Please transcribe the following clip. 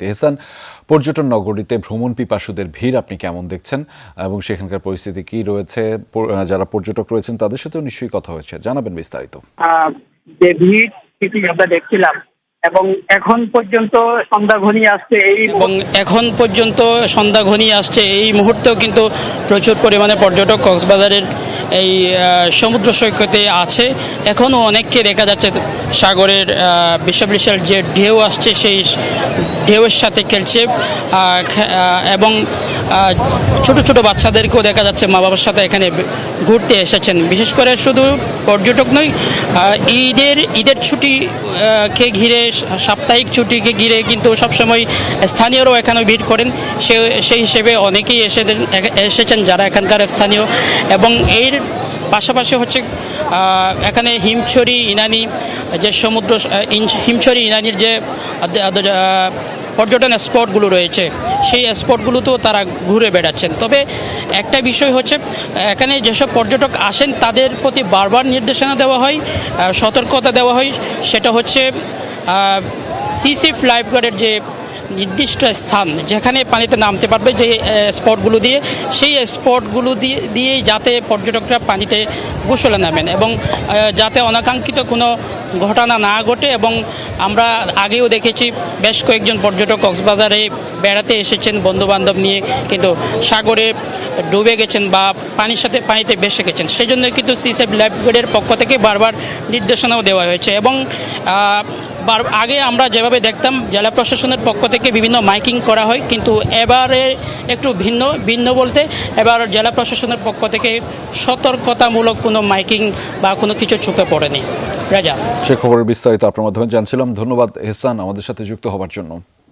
তেহসান, পর্যটন নগরীতে ভ্রমণ পিপাসুদের ভিড় আপনি কেমন দেখছেন এবং সেখানকার পরিস্থিতি কি রয়েছে? যারা পর্যটক রয়েছেন তাদের সাথেও নিশ্চয়ই কথা হয়েছে, জানাবেন বিস্তারিত। যে ভিড় সেটি আমরা দেখছিলাম এবং এখন পর্যন্ত সন্ধ্যা ঘনিয়ে আসছে এই মুহূর্তেও কিন্তু প্রচুর পরিমাণে পর্যটক কক্সবাজারের এই সমুদ্র সৈকতে আছে। এখনও অনেককে দেখা যাচ্ছে সাগরের বিশাল বিশাল যে ঢেউ আসছে সেই ঢেউয়ের সাথে খেলছে এবং ছোট ছোট বাচ্চাদেরকেও দেখা যাচ্ছে মা বাবার সাথে এখানে ঘুরতে এসেছেন। বিশেষ করে শুধু পর্যটক নয়, ঈদের ছুটিকে ঘিরে, সাপ্তাহিক ছুটিকে ঘিরে কিন্তু সবসময় স্থানীয়রাও এখানে ভিড় করেন। সেই হিসেবে অনেকেই এসেছেন যারা এখানকার স্থানীয়। এবং এর পাশাপাশি হচ্ছে এখানে হিমছড়ি ইনানি যে হিমছড়ি ইনানির যে পর্যটন স্পটগুলো রয়েছে সেই স্পটগুলোতেও তারা ঘুরে বেড়াচ্ছেন। তবে একটা বিষয় হচ্ছে, এখানে যেসব পর্যটক আসেন তাদের প্রতি বারবার নির্দেশনা দেওয়া হয়, সতর্কতা দেওয়া হয়। সেটা হচ্ছে সিসিফ লাইফগার্ডের যে নির্দিষ্ট স্থান যেখানে পানিতে নামতে পারবে যে স্পটগুলো দিয়ে, সেই স্পটগুলো দিয়েই যাতে পর্যটকরা পানিতে গোসলে নামেন এবং যাতে অনাকাঙ্ক্ষিত কোনো ঘটনা না ঘটে। এবং আমরা আগেও দেখেছি বেশ কয়েকজন পর্যটক কক্সবাজারে বেড়াতে এসেছেন বন্ধুবান্ধব নিয়ে, কিন্তু সাগরে ডুবে গেছেন বা পানিতে ভেসে গেছেন। সেই জন্য কিন্তু সিসিএফ লাইফগার্ডের পক্ষ থেকে বারবার নির্দেশনাও দেওয়া হয়েছে। এবং আগে আমরা যেভাবে দেখতাম জেলা প্রশাসনের পক্ষ থেকে বিভিন্ন মাইকিং করা হয়, কিন্তু এবারে একটু ভিন্ন বলতে এবার জেলা প্রশাসনের পক্ষ থেকে সতর্কতামূলক কোনো মাইকিং বা কোনো কিছু চোখে পড়েনি। রাজা, সে খবরের বিস্তারিত আপনার মাধ্যমে জানছিলাম। ধন্যবাদ এহসান আমাদের সাথে যুক্ত হওয়ার জন্য।